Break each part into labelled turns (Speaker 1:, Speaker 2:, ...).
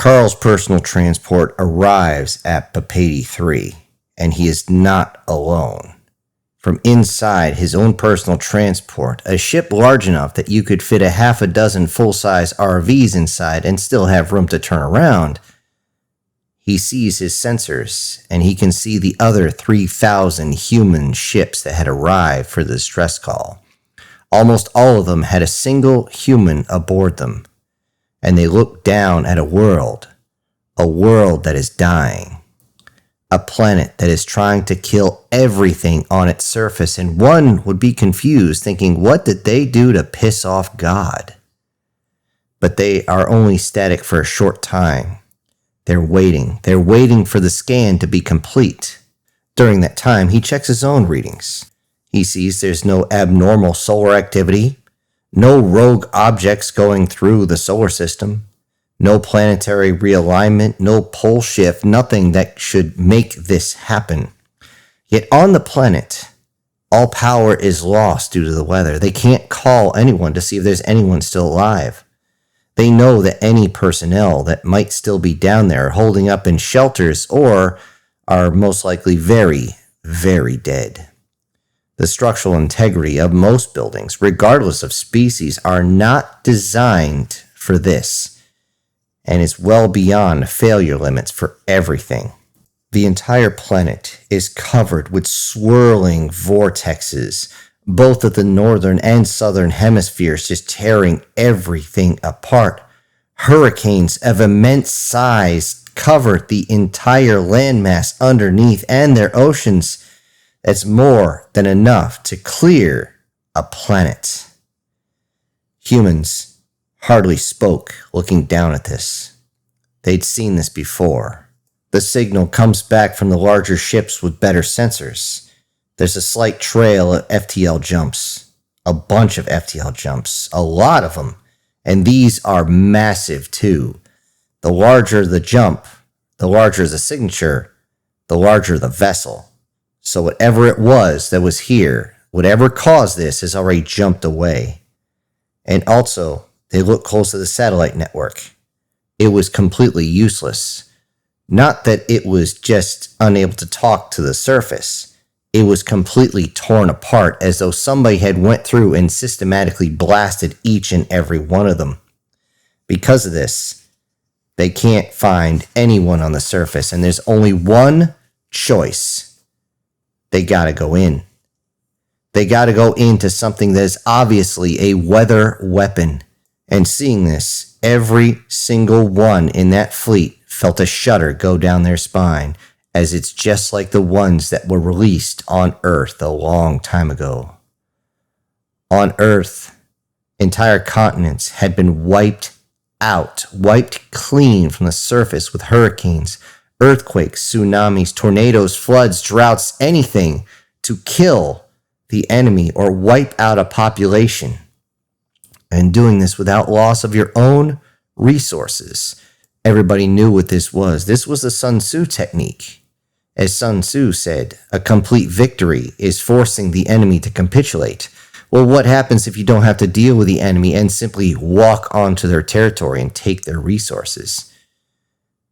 Speaker 1: Carl's personal transport arrives at Papady 3, and he is not alone. From inside his own personal transport, a ship large enough that you could fit a half a dozen full-size RVs inside and still have room to turn around, he sees his sensors, and he can see the other 3,000 human ships that had arrived for the distress call. Almost all of them had a single human aboard them, and they look down at a world that is dying, a planet that is trying to kill everything on its surface, and one would be confused, thinking, what did they do to piss off God? But they are only static for a short time. They're waiting for the scan to be complete. During that time, he checks his own readings. He sees there's no abnormal solar activity, no rogue objects going through the solar system, no planetary realignment, no pole shift, nothing that should make this happen. Yet on the planet, all power is lost due to the weather. They can't call anyone to see if there's anyone still alive. They know that any personnel that might still be down there holding up in shelters or are most likely very, very dead. The structural integrity of most buildings, regardless of species, are not designed for this, and is well beyond failure limits for everything. The entire planet is covered with swirling vortexes, both of the northern and southern hemispheres, just tearing everything apart. Hurricanes of immense size cover the entire landmass underneath and their oceans. That's more than enough to clear a planet. Humans hardly spoke, looking down at this. They'd seen this before. The signal comes back from the larger ships with better sensors. There's a slight trail of FTL jumps, a bunch of FTL jumps, a lot of them, and these are massive too. The larger the jump, the larger the signature, the larger the vessel. So whatever it was that was here, whatever caused this, has already jumped away. And also, they look close to the satellite network. It was completely useless. Not that it was just unable to talk to the surface. It was completely torn apart, as though somebody had went through and systematically blasted each and every one of them. Because of this, they can't find anyone on the surface, and there's only one choice. They gotta go in. They gotta go into something that is obviously a weather weapon. And seeing this, every single one in that fleet felt a shudder go down their spine, as it's just like the ones that were released on Earth a long time ago. On Earth, entire continents had been wiped out, wiped clean from the surface with hurricanes, earthquakes, tsunamis, tornadoes, floods, droughts, anything to kill the enemy or wipe out a population. And doing this without loss of your own resources. Everybody knew what this was. This was the Sun Tzu technique. As Sun Tzu said, a complete victory is forcing the enemy to capitulate. Well, what happens if you don't have to deal with the enemy and simply walk onto their territory and take their resources?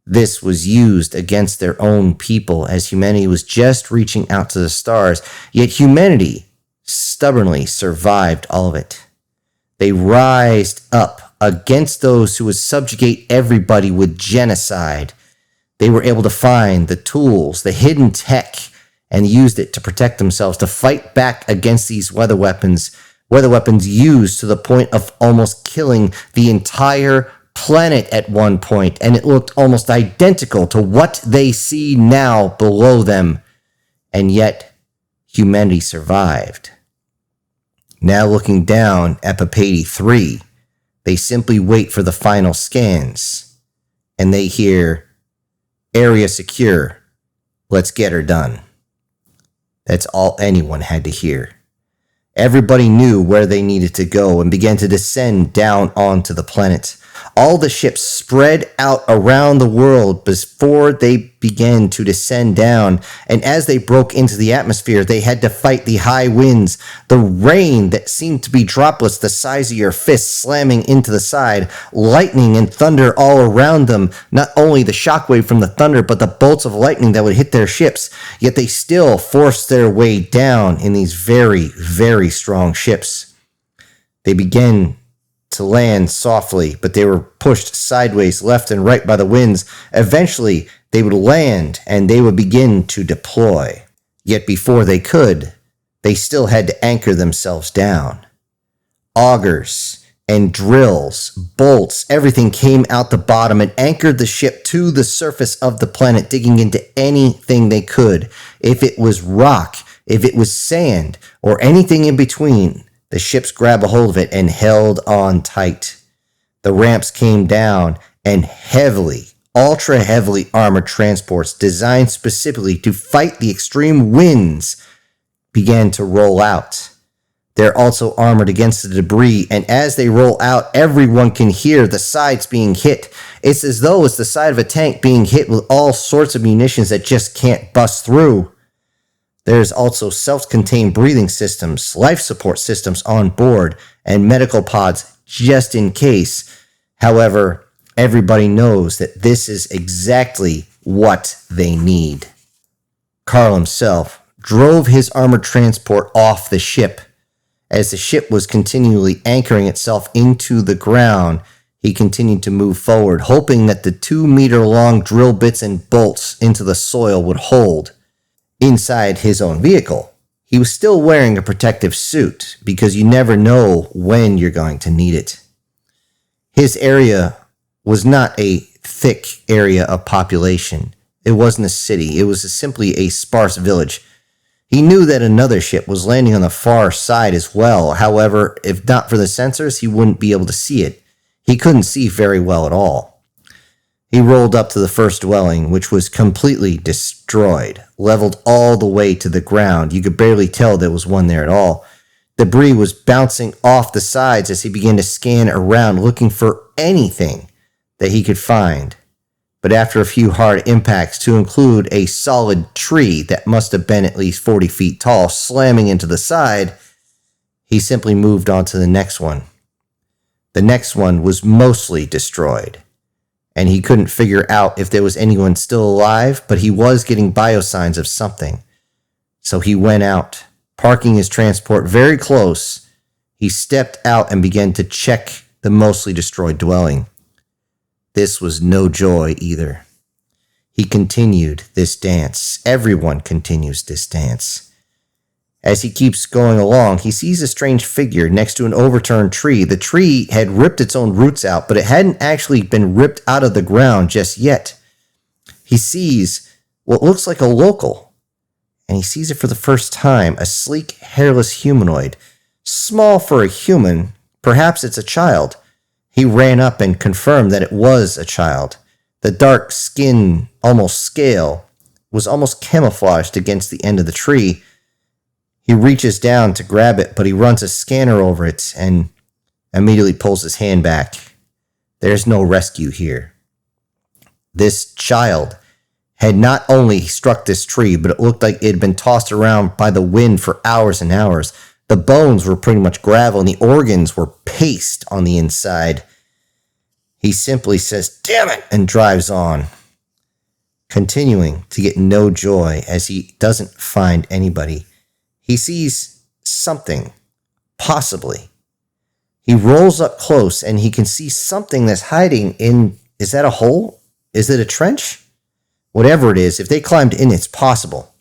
Speaker 1: This was used against their own people as humanity was just reaching out to the stars, yet humanity stubbornly survived all of it. They rised up against those who would subjugate everybody with genocide. They were able to find the tools, the hidden tech, and used it to protect themselves, to fight back against these weather weapons used to the point of almost killing the entire planet at one point, and it looked almost identical to what they see now below them, and yet humanity survived. Now looking down at Papady 3, they simply wait for the final scans, and they hear, "Area secure, let's get her done." That's all anyone had to hear. Everybody knew where they needed to go and began to descend down onto the planet. All the ships spread out around the world before they began to descend down, and as they broke into the atmosphere, they had to fight the high winds, the rain that seemed to be droplets the size of your fist slamming into the side, lightning and thunder all around them, not only the shockwave from the thunder, but the bolts of lightning that would hit their ships, yet they still forced their way down in these very, very strong ships. They began to land softly, but they were pushed sideways left and right by the winds. Eventually, they would land and they would begin to deploy. Yet before they could, they still had to anchor themselves down. Augers and drills, bolts, everything came out the bottom and anchored the ship to the surface of the planet, digging into anything they could. If it was rock, if it was sand, or anything in between, the ships grabbed a hold of it and held on tight. The ramps came down and heavily, ultra heavily armored transports designed specifically to fight the extreme winds began to roll out. They're also armored against the debris, and as they roll out, everyone can hear the sides being hit. It's as though it's the side of a tank being hit with all sorts of munitions that just can't bust through. There's also self-contained breathing systems, life support systems on board, and medical pods just in case. However, everybody knows that this is exactly what they need. Carl himself drove his armored transport off the ship. As the ship was continually anchoring itself into the ground, he continued to move forward, hoping that the 2-meter-long drill bits and bolts into the soil would hold. Inside his own vehicle, he was still wearing a protective suit because you never know when you're going to need it. His area was not a thick area of population. It wasn't a city. It was simply a sparse village. He knew that another ship was landing on the far side as well. However, if not for the sensors, he wouldn't be able to see it. He couldn't see very well at all. He rolled up to the first dwelling, which was completely destroyed, leveled all the way to the ground. You could barely tell there was one there at all. Debris was bouncing off the sides as he began to scan around, looking for anything that he could find. But after a few hard impacts, to include a solid tree that must have been at least 40 feet tall, slamming into the side, he simply moved on to the next one. The next one was mostly destroyed, and he couldn't figure out if there was anyone still alive, but he was getting biosigns of something. So he went out, parking his transport very close. He stepped out and began to check the mostly destroyed dwelling. This was no joy either. He continued this dance. Everyone continues this dance. As he keeps going along, he sees a strange figure next to an overturned tree. The tree had ripped its own roots out, but it hadn't actually been ripped out of the ground just yet. He sees what looks like a local, and he sees it for the first time, a sleek, hairless humanoid. Small for a human, perhaps it's a child. He ran up and confirmed that it was a child. The dark skin, almost scale, was almost camouflaged against the end of the tree. He reaches down to grab it, but he runs a scanner over it and immediately pulls his hand back. There's no rescue here. This child had not only struck this tree, but it looked like it had been tossed around by the wind for hours and hours. The bones were pretty much gravel, and the organs were paste on the inside. He simply says, "Damn it," and drives on, continuing to get no joy as he doesn't find anybody. He sees something, possibly. He rolls up close and he can see something that's hiding in, is that a hole? Is it a trench? Whatever it is, if they climbed in, it's possible.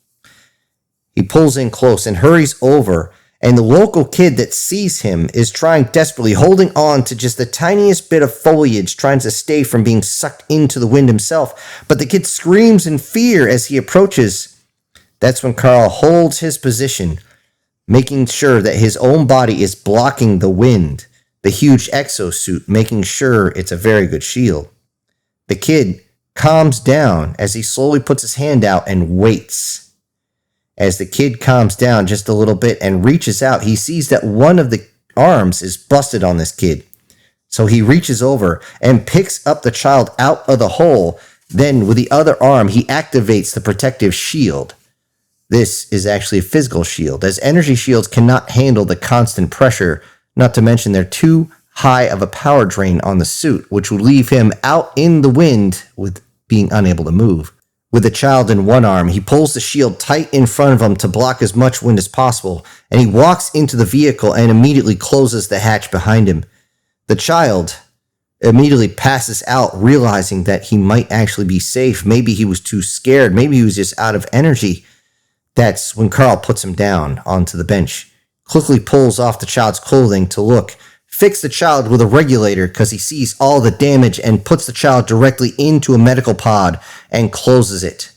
Speaker 1: He pulls in close and hurries over, and the local kid that sees him is trying desperately, holding on to just the tiniest bit of foliage, trying to stay from being sucked into the wind himself. But the kid screams in fear as he approaches. That's when Carl holds his position, making sure that his own body is blocking the wind, the huge exosuit, making sure it's a very good shield. The kid calms down as he slowly puts his hand out and waits. As the kid calms down just a little bit and reaches out, he sees that one of the arms is busted on this kid. So he reaches over and picks up the child out of the hole. Then with the other arm, he activates the protective shield. This is actually a physical shield, as energy shields cannot handle the constant pressure, not to mention they're too high of a power drain on the suit, which would leave him out in the wind with being unable to move. With the child in one arm, he pulls the shield tight in front of him to block as much wind as possible, and he walks into the vehicle and immediately closes the hatch behind him. The child immediately passes out, realizing that he might actually be safe. Maybe he was too scared. Maybe he was just out of energy. That's when Carl puts him down onto the bench, quickly pulls off the child's clothing to look, fix the child with a regulator because he sees all the damage, and puts the child directly into a medical pod and closes it.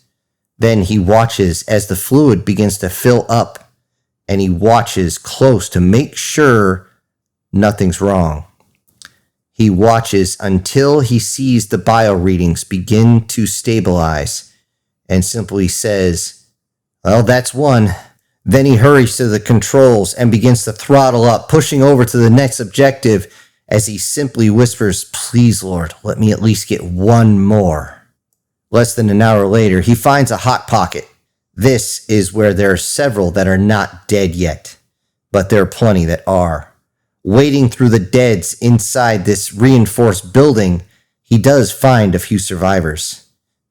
Speaker 1: Then he watches as the fluid begins to fill up, and he watches close to make sure nothing's wrong. He watches until he sees the bio readings begin to stabilize and simply says, "Well, that's one." Then he hurries to the controls and begins to throttle up, pushing over to the next objective as he simply whispers, "Please, Lord, let me at least get one more." Less than an hour later, he finds a hot pocket. This is where there are several that are not dead yet, but there are plenty that are. Wading through the deads inside this reinforced building, he does find a few survivors,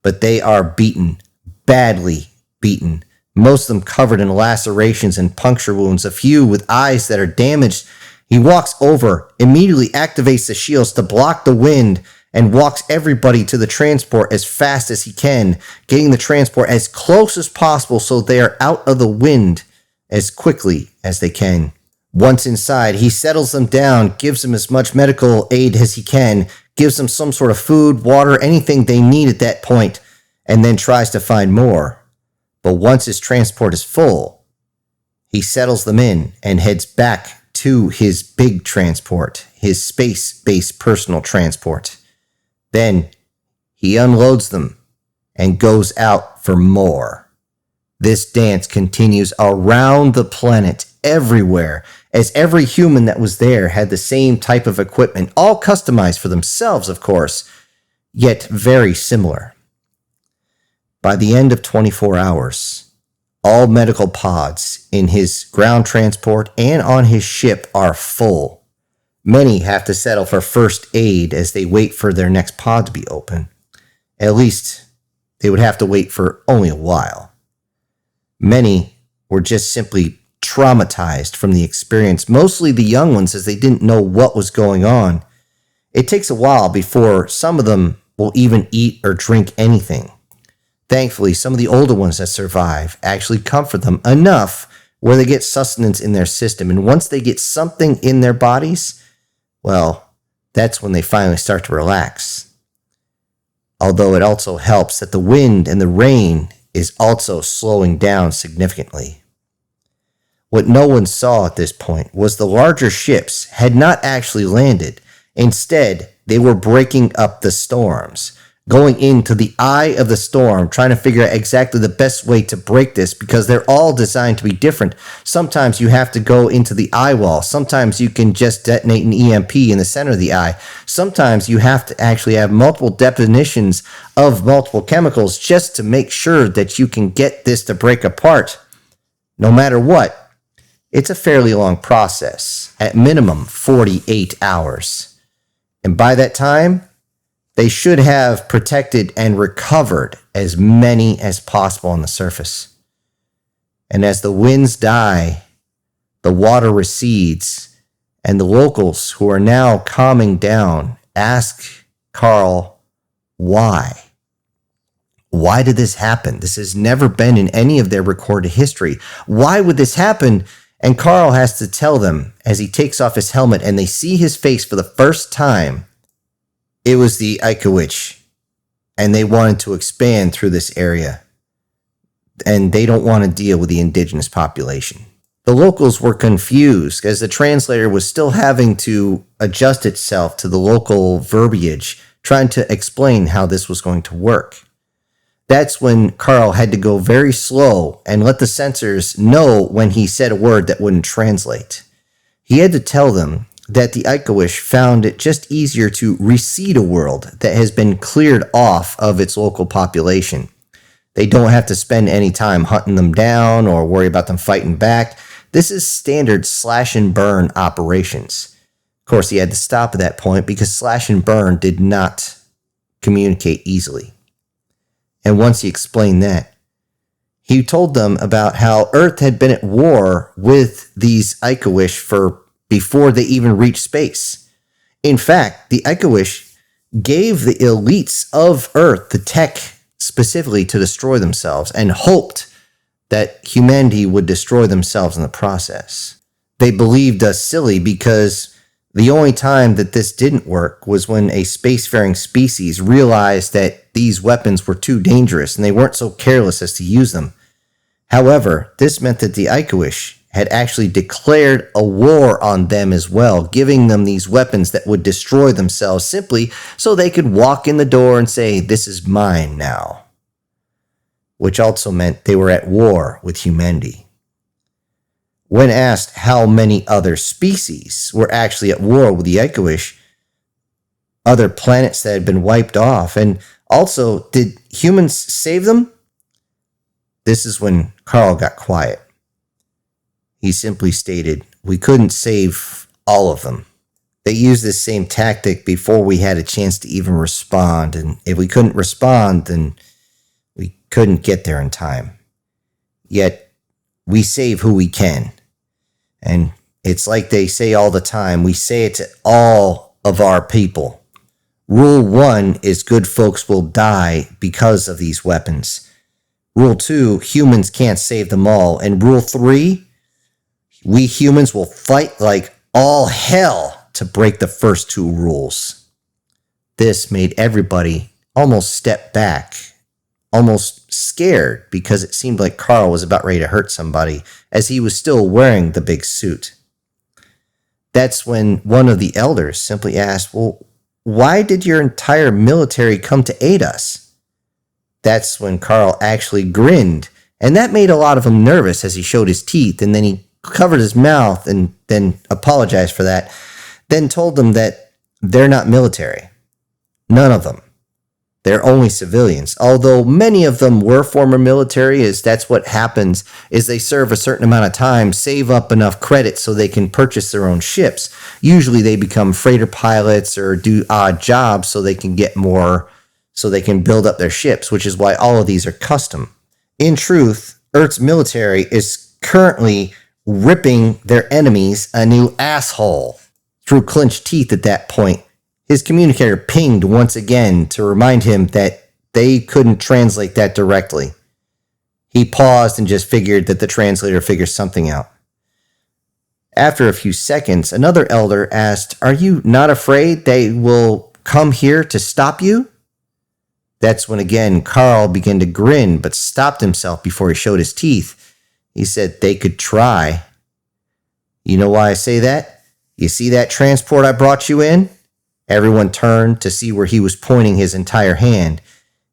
Speaker 1: but they are beaten, badly beaten. Most of them covered in lacerations and puncture wounds, a few with eyes that are damaged. He walks over, immediately activates the shields to block the wind, and walks everybody to the transport as fast as he can, getting the transport as close as possible so they are out of the wind as quickly as they can. Once inside, he settles them down, gives them as much medical aid as he can, gives them some sort of food, water, anything they need at that point, and then tries to find more. But once his transport is full, he settles them in and heads back to his big transport, his space-based personal transport. Then he unloads them and goes out for more. This dance continues around the planet, everywhere, as every human that was there had the same type of equipment, all customized for themselves, of course, yet very similar. By the end of 24 hours, all medical pods in his ground transport and on his ship are full. Many have to settle for first aid as they wait for their next pod to be open. At least, they would have to wait for only a while. Many were just simply traumatized from the experience, mostly the young ones, as they didn't know what was going on. It takes a while before some of them will even eat or drink anything. Thankfully, some of the older ones that survive actually comfort them enough where they get sustenance in their system. And once they get something in their bodies, well, that's when they finally start to relax. Although it also helps that the wind and the rain is also slowing down significantly. What no one saw at this point was the larger ships had not actually landed. Instead, they were breaking up the storms, going into the eye of the storm, trying to figure out exactly the best way to break this, because they're all designed to be different. Sometimes you have to go into the eye wall. Sometimes you can just detonate an EMP in the center of the eye. Sometimes you have to actually have multiple definitions of multiple chemicals just to make sure that you can get this to break apart. No matter what, it's a fairly long process, at minimum 48 hours. And by that time, they should have protected and recovered as many as possible on the surface. And as the winds die, the water recedes, and the locals, who are now calming down, ask Carl, why? Why did this happen? This has never been in any of their recorded history. Why would this happen? And Carl has to tell them as he takes off his helmet and they see his face for the first time. It was the Ikowich, and they wanted to expand through this area, and they don't want to deal with the indigenous population. The locals were confused as the translator was still having to adjust itself to the local verbiage, trying to explain how this was going to work. That's when Carl had to go very slow and let the sensors know when he said a word that wouldn't translate. He had to tell them that the Ikowish found it just easier to reseed a world that has been cleared off of its local population. They don't have to spend any time hunting them down or worry about them fighting back. This is standard slash and burn operations. Of course, he had to stop at that point because slash and burn did not communicate easily. And once he explained that, he told them about how Earth had been at war with these Ikowish for before they even reached space. In fact, the Ikowish gave the elites of Earth the tech specifically to destroy themselves and hoped that humanity would destroy themselves in the process. They believed us silly because the only time that this didn't work was when a spacefaring species realized that these weapons were too dangerous and they weren't so careless as to use them. However, this meant that the Ikowish had actually declared a war on them as well, giving them these weapons that would destroy themselves simply so they could walk in the door and say, "This is mine now." Which also meant they were at war with humanity. When asked how many other species were actually at war with the Ikowish, other planets that had been wiped off, and also, did humans save them? This is when Carl got quiet. He simply stated, "We couldn't save all of them. They used this same tactic before we had a chance to even respond, and if we couldn't respond, then we couldn't get there in time. Yet, we save who we can. And it's like they say all the time, we say it to all of our people. Rule 1 is good folks will die because of these weapons. Rule 2, humans can't save them all. And Rule 3, we humans will fight like all hell to break the first 2 rules." This made everybody almost step back, almost scared, because it seemed like Carl was about ready to hurt somebody as he was still wearing the big suit. That's when one of the elders simply asked, "Well, why did your entire military come to aid us?" That's when Carl actually grinned, and that made a lot of them nervous as he showed his teeth, and then he covered his mouth and then apologized for that, then told them that they're not military. None of them. They're only civilians, although many of them were former military, as that's what happens is they serve a certain amount of time, save up enough credit so they can purchase their own ships. Usually they become freighter pilots or do odd jobs so they can get more, so they can build up their ships, which is why all of these are custom. In truth, Earth's military is currently ripping their enemies a new asshole. Through clenched teeth at that point, his communicator pinged once again to remind him that they couldn't translate that directly. He paused and just figured that the translator figures something out. After a few seconds, another elder asked, "Are you not afraid they will come here to stop you?" That's when again Carl began to grin but stopped himself before he showed his teeth. He said they could try. "You know why I say that? You see that transport I brought you in?" Everyone turned to see where he was pointing his entire hand.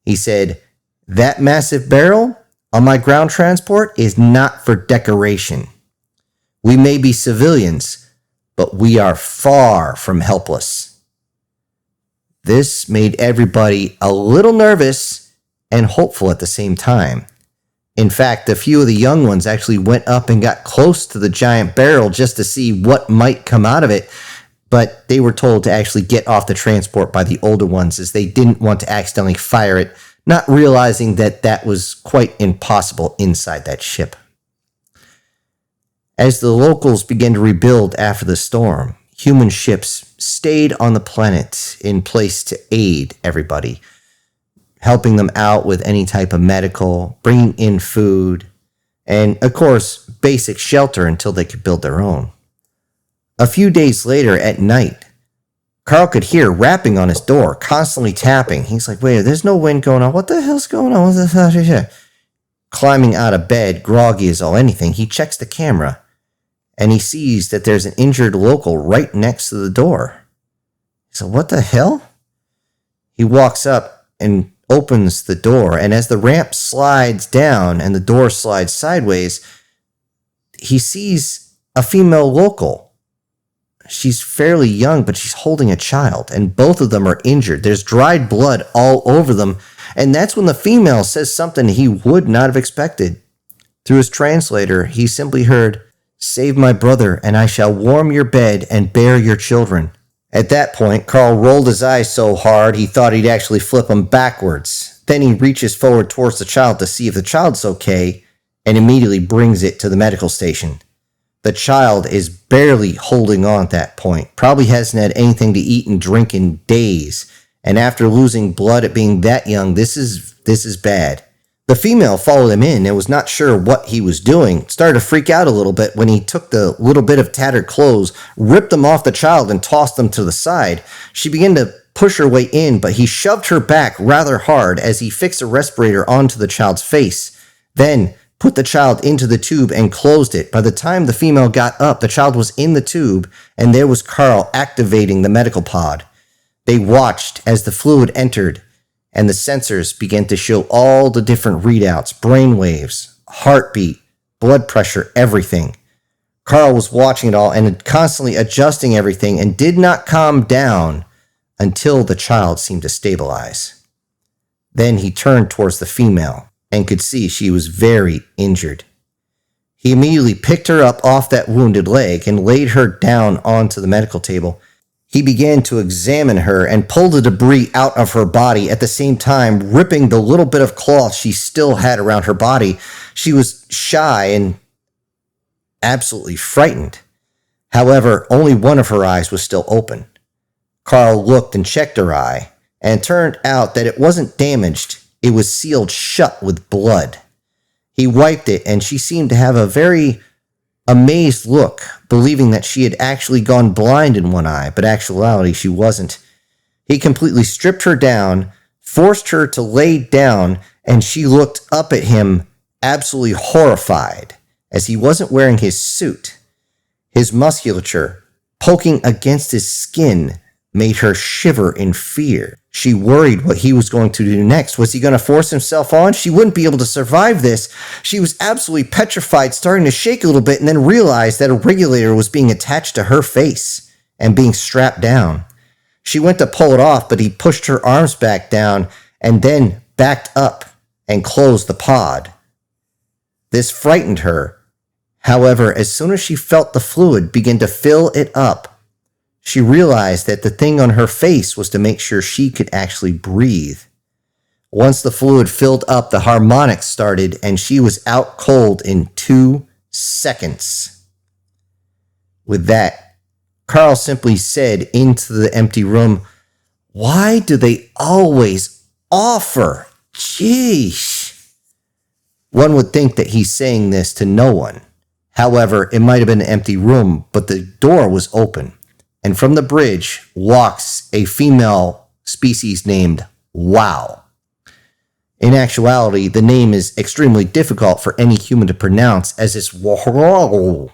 Speaker 1: He said, "That massive barrel on my ground transport is not for decoration. We may be civilians, but we are far from helpless." This made everybody a little nervous and hopeful at the same time. In fact, a few of the young ones actually went up and got close to the giant barrel just to see what might come out of it, but they were told to actually get off the transport by the older ones as they didn't want to accidentally fire it, not realizing that that was quite impossible inside that ship. As the locals began to rebuild after the storm, human ships stayed on the planet in place to aid everybody, helping them out with any type of medical, bringing in food, and, of course, basic shelter until they could build their own. A few days later at night, Carl could hear rapping on his door, constantly tapping. He's like, "Wait, there's no wind going on. What the hell's going on? What the hell?" Climbing out of bed, groggy as all anything, he checks the camera, and he sees that there's an injured local right next to the door. He said, "What the hell?" He walks up and opens the door, and as the ramp slides down and the door slides sideways, he sees a female local she's fairly young, but she's holding a child, and both of them are injured. There's dried blood all over them, and that's when the female says something he would not have expected. Through his translator, he simply heard, "Save my brother, and I shall warm your bed and bear your children." At that point, Carl rolled his eyes so hard he thought he'd actually flip them backwards. Then he reaches forward towards the child to see if the child's okay, and immediately brings it to the medical station. The child is barely holding on at that point, probably hasn't had anything to eat and drink in days, and after losing blood at being that young, this is bad. The female followed him in and was not sure what he was doing, started to freak out a little bit when he took the little bit of tattered clothes, ripped them off the child, and tossed them to the side. She began to push her way in, but he shoved her back rather hard as he fixed a respirator onto the child's face. Then put the child into the tube and closed it. By the time the female got up, the child was in the tube, and there was Carl activating the medical pod. They watched as the fluid entered, and the sensors began to show all the different readouts, brain waves, heartbeat, blood pressure, everything. Carl was watching it all and constantly adjusting everything and did not calm down until the child seemed to stabilize. Then he turned towards the female and could see she was very injured. He immediately picked her up off that wounded leg and laid her down onto the medical table. He began to examine her and pull the debris out of her body, at the same time ripping the little bit of cloth she still had around her body. She was shy and absolutely frightened. However, only one of her eyes was still open. Carl looked and checked her eye, and it turned out that it wasn't damaged. It was sealed shut with blood. He wiped it, and she seemed to have a very amazed look, believing that she had actually gone blind in one eye, but actuality she wasn't. He completely stripped her down, forced her to lay down, and she looked up at him absolutely horrified, as he wasn't wearing his suit. His musculature, poking against his skin, made her shiver in fear. She worried what he was going to do next. Was he going to force himself on? She wouldn't be able to survive this. She was absolutely petrified, starting to shake a little bit, and then realized that a regulator was being attached to her face and being strapped down. She went to pull it off, but he pushed her arms back down and then backed up and closed the pod. This frightened her. However, as soon as she felt the fluid begin to fill it up, she realized that the thing on her face was to make sure she could actually breathe. Once the fluid filled up, the harmonics started, and she was out cold in 2 seconds. With that, Carl simply said into the empty room, "Why do they always offer? Jeez." One would think that he's saying this to no one. However, it might have been an empty room, but the door was open. And from the bridge walks a female species named Wow. In actuality, the name is extremely difficult for any human to pronounce, as it's Wow.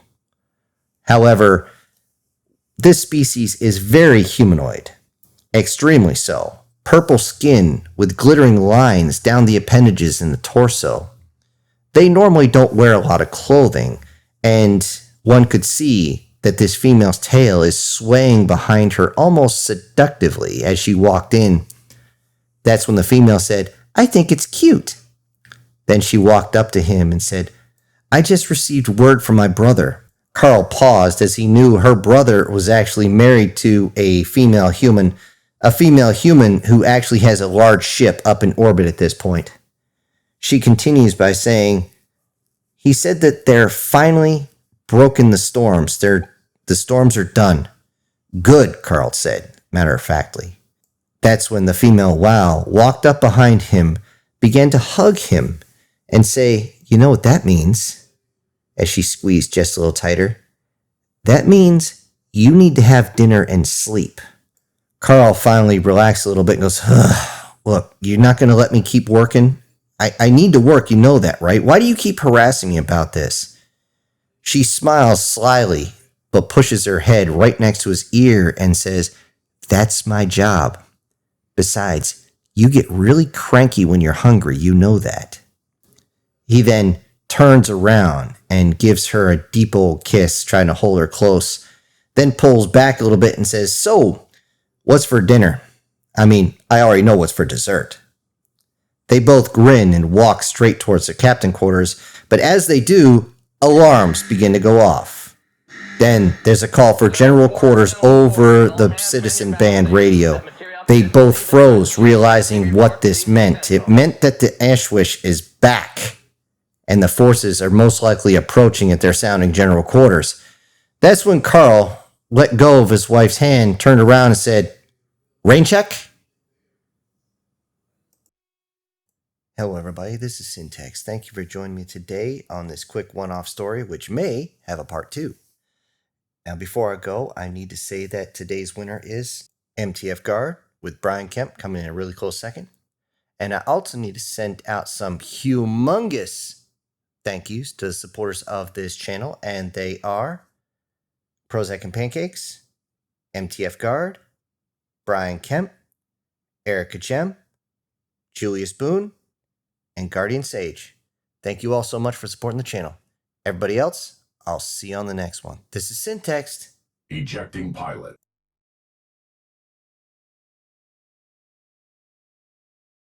Speaker 1: However, this species is very humanoid, extremely so. Purple skin with glittering lines down the appendages and the torso. They normally don't wear a lot of clothing, and one could see that this female's tail is swaying behind her almost seductively as she walked in. That's when the female said, "I think it's cute." Then she walked up to him and said, "I just received word from my brother." Carl paused as he knew her brother was actually married to a female human who actually has a large ship up in orbit at this point. She continues by saying, "He said that they're finally broken the storms. The storms are done." "Good," Carl said, matter-of-factly. That's when the female Wow walked up behind him, began to hug him, and say, "You know what that means?" As she squeezed just a little tighter. "That means you need to have dinner and sleep." Carl finally relaxed a little bit and goes, "Look, you're not going to let me keep working? I need to work, you know that, right? Why do you keep harassing me about this?" She smiles slyly, but pushes her head right next to his ear and says, "That's my job. Besides, you get really cranky when you're hungry, you know that." He then turns around and gives her a deep old kiss, trying to hold her close. then pulls back a little bit and says, "So, what's for dinner? I mean, I already know what's for dessert." They both grin and walk straight towards their captain quarters, but as they do, alarms begin to go off. Then there's a call for general quarters over the citizen band radio. They both froze, realizing what this meant. It meant that the Ashwish is back, and the forces are most likely approaching at their sounding general quarters. That's when Carl let go of his wife's hand, turned around and said, "Rain check?" Hello, everybody. This is Syntax. Thank you for joining me today on this quick one-off story, which may have a part 2. Now, before I go, I need to say that today's winner is MTF Guard, with Brian Kemp coming in a really close second. And I also need to send out some humongous thank yous to the supporters of this channel, and they are Prozac and Pancakes, MTF Guard, Brian Kemp, Erica Gem, Julius Boone, and Guardian Sage. Thank you all so much for supporting the channel. Everybody else, I'll see you on the next one. This is Syntax.
Speaker 2: Ejecting pilot.